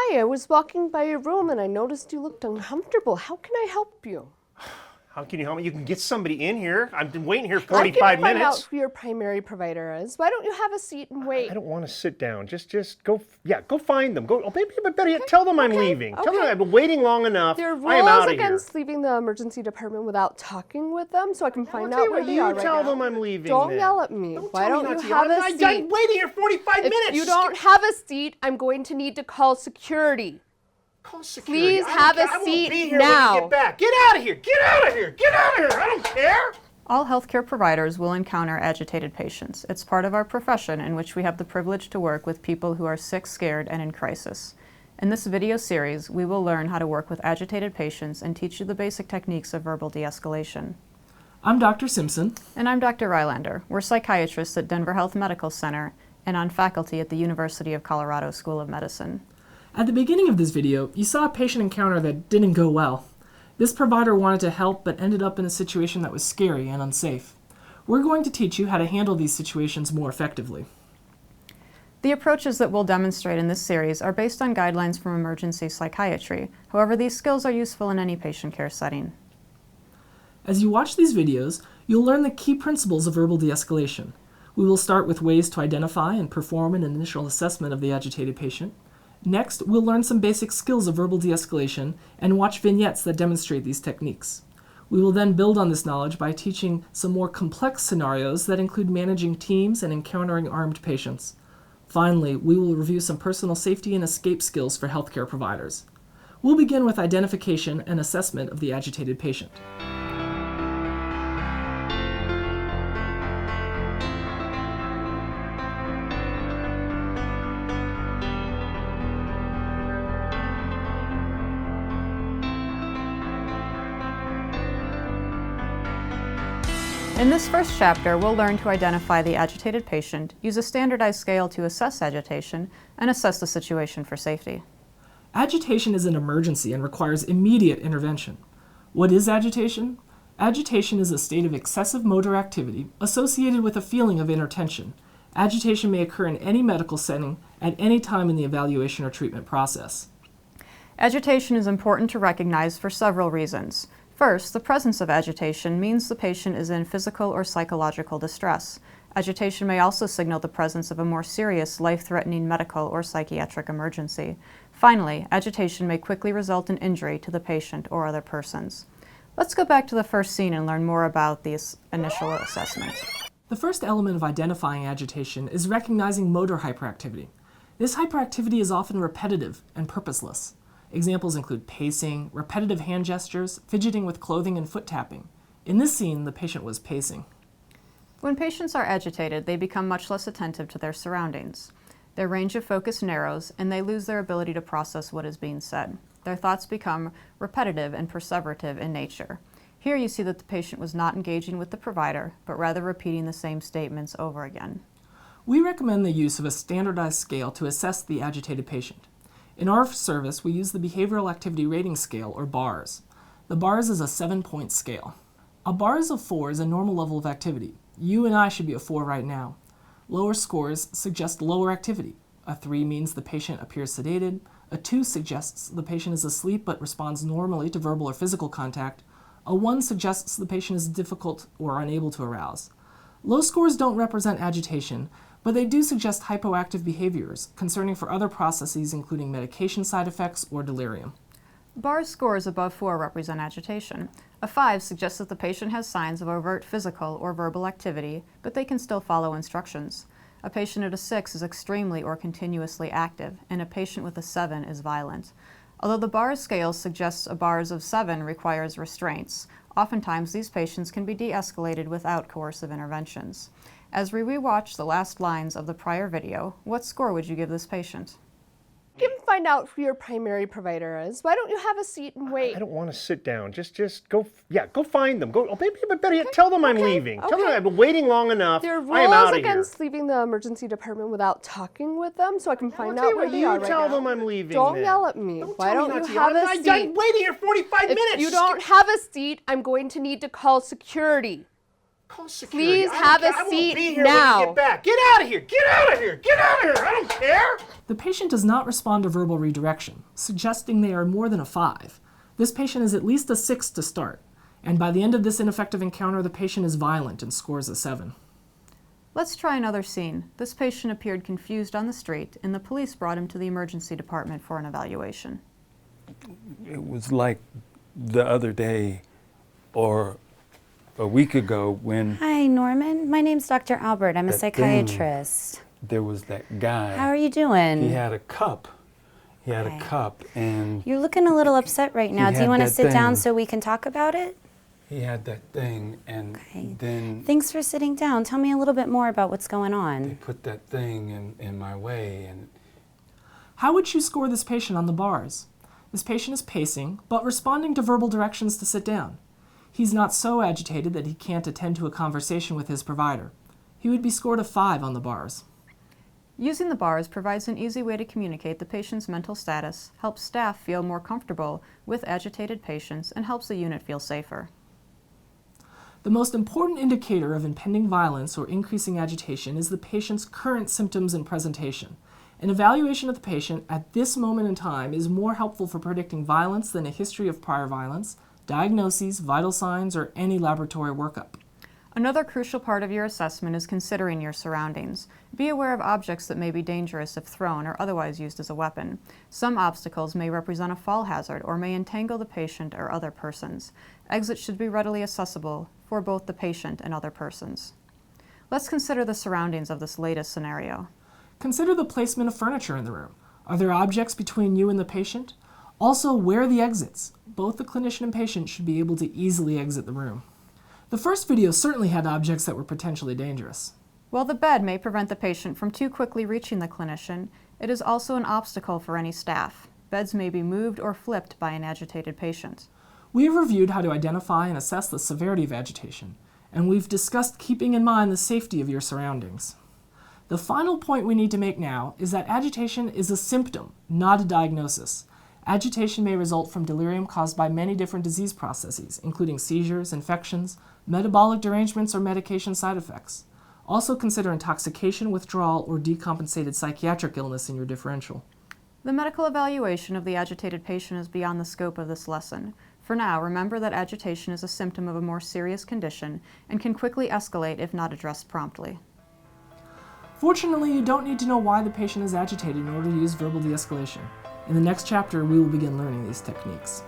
Hi, I was walking by your room and I noticed you looked uncomfortable. How can I help you? How can you help me? You can get somebody in here. I've been waiting here I 45 can find minutes. out who your primary provider is. Why don't you have a seat and wait? I don't want to sit down. Just go. Yeah, go find them. Go. Oh, maybe better yet, tell them I'm leaving. Tell them I've been waiting long enough. There are I am out rules of here. against leaving the emergency department without talking with them, so I can find I'll tell out you where what, they are you right tell now. them I'm leaving. Don't then. yell at me. Why tell me don't not you to have yell. a I'm seat? waiting here 45 minutes. If you don't have a seat, I'm going to need to call security. Call security. Please have a I won't seat be here now. when you get back. Get out of here. Get out of here. Get out of here. I don't care. All healthcare providers will encounter agitated patients. It's part of our profession in which we have the privilege to work with people who are sick, scared, and in crisis. In this video series, we will learn how to work with agitated patients and teach you the basic techniques of verbal de-escalation. I'm Dr. Simpson. And I'm Dr. Rylander. We're psychiatrists at Denver Health Medical Center and on faculty at the University of Colorado School of Medicine. At the beginning of this video, you saw a patient encounter that didn't go well. This provider wanted to help but ended up in a situation that was scary and unsafe. We're going to teach you how to handle these situations more effectively. The approaches that we'll demonstrate in this series are based on guidelines from emergency psychiatry. However, these skills are useful in any patient care setting. As you watch these videos, you'll learn the key principles of verbal de-escalation. We will start with ways to identify and perform an initial assessment of the agitated patient. Next, we'll learn some basic skills of verbal de-escalation and watch vignettes that demonstrate these techniques. We will then build on this knowledge by teaching some more complex scenarios that include managing teams and encountering armed patients. Finally, we will review some personal safety and escape skills for healthcare providers. We'll begin with identification and assessment of the agitated patient. In this first chapter, we'll learn to identify the agitated patient, use a standardized scale to assess agitation, and assess the situation for safety. Agitation is an emergency and requires immediate intervention. What is agitation? Agitation is a state of excessive motor activity associated with a feeling of inner tension. Agitation may occur in any medical setting at any time in the evaluation or treatment process. Agitation is important to recognize for several reasons. First, the presence of agitation means the patient is in physical or psychological distress. Agitation may also signal the presence of a more serious, life-threatening medical or psychiatric emergency. Finally, agitation may quickly result in injury to the patient or other persons. Let's go back to the first scene and learn more about these initial assessments. The first element of identifying agitation is recognizing motor hyperactivity. This hyperactivity is often repetitive and purposeless. Examples include pacing, repetitive hand gestures, fidgeting with clothing, and foot tapping. In this scene, the patient was pacing. When patients are agitated, they become much less attentive to their surroundings. Their range of focus narrows, and they lose their ability to process what is being said. Their thoughts become repetitive and perseverative in nature. Here you see that the patient was not engaging with the provider, but rather repeating the same statements over again. We recommend the use of a standardized scale to assess the agitated patient. In our service, we use the Behavioral Activity Rating Scale, or BARS. The BARS is a 7-point scale. A BARS of 4 is a normal level of activity. You and I should be a 4 right now. Lower scores suggest lower activity. A 3 means the patient appears sedated. A 2 suggests the patient is asleep but responds normally to verbal or physical contact. A 1 suggests the patient is difficult or unable to arouse. Low scores don't represent agitation, but they do suggest hypoactive behaviors, concerning for other processes including medication side effects or delirium. BARS scores above 4 represent agitation. A 5 suggests that the patient has signs of overt physical or verbal activity, but they can still follow instructions. A patient at a 6 is extremely or continuously active, and a patient with a 7 is violent. Although the BARS scale suggests a BARS of 7 requires restraints, oftentimes these patients can be de-escalated without coercive interventions. As we rewatch the last lines of the prior video, what score would you give this patient? You can find out who your primary provider is. Why don't you have a seat and wait? I don't want to sit down. Just go. Yeah, go find them. Go. Oh, maybe better yet, tell them I'm leaving. Tell them I've been waiting long enough. There are I am out rules of here. against leaving the emergency department without talking with them, so I can find I'll tell out you where what, they you are right tell now. them I'm leaving. Don't then. yell at me. Why tell me don't not you to have yell. a I'm seat? waiting here 45 minutes. If you don't have a seat, I'm going to need to call security. Call security. Please I don't have care. a I won't seat be here now. when you get back. Get out of here. Get out of here. Get out of here. I don't care. The patient does not respond to verbal redirection, suggesting they are more than a 5. This patient is at least a 6 to start, and by the end of this ineffective encounter, the patient is violent and scores a 7. Let's try another scene. This patient appeared confused on the street, and the police brought him to the emergency department for an evaluation. It was like the other day or a week ago when Hi, Norman. My name's Dr. Albert. I'm a That psychiatrist. there was that guy. How are you doing? He had a cup. He had Okay. a cup and You're looking a little upset right now. Do you had want to that sit down thing. so we can talk about it? he had that thing and Okay. then Thanks for sitting down. Tell me a little bit more about what's going they on. put that thing in my way and How would you score this patient on the bars? This patient is pacing, but responding to verbal directions to sit down. He's not so agitated that he can't attend to a conversation with his provider. He would be scored a 5 on the bars. Using the bars provides an easy way to communicate the patient's mental status, helps staff feel more comfortable with agitated patients, and helps the unit feel safer. The most important indicator of impending violence or increasing agitation is the patient's current symptoms and presentation. An evaluation of the patient at this moment in time is more helpful for predicting violence than a history of prior violence, diagnoses, vital signs, or any laboratory workup. Another crucial part of your assessment is considering your surroundings. Be aware of objects that may be dangerous if thrown or otherwise used as a weapon. Some obstacles may represent a fall hazard or may entangle the patient or other persons. Exits should be readily accessible for both the patient and other persons. Let's consider the surroundings of this latest scenario. Consider the placement of furniture in the room. Are there objects between you and the patient? Also, where are the exits? Both the clinician and patient should be able to easily exit the room. The first video certainly had objects that were potentially dangerous. While the bed may prevent the patient from too quickly reaching the clinician, it is also an obstacle for any staff. Beds may be moved or flipped by an agitated patient. We have reviewed how to identify and assess the severity of agitation, and we've discussed keeping in mind the safety of your surroundings. The final point we need to make now is that agitation is a symptom, not a diagnosis. Agitation may result from delirium caused by many different disease processes, including seizures, infections, metabolic derangements, or medication side effects. Also consider intoxication, withdrawal, or decompensated psychiatric illness in your differential. The medical evaluation of the agitated patient is beyond the scope of this lesson. For now, remember that agitation is a symptom of a more serious condition and can quickly escalate if not addressed promptly. Fortunately, you don't need to know why the patient is agitated in order to use verbal de-escalation. In the next chapter, we will begin learning these techniques.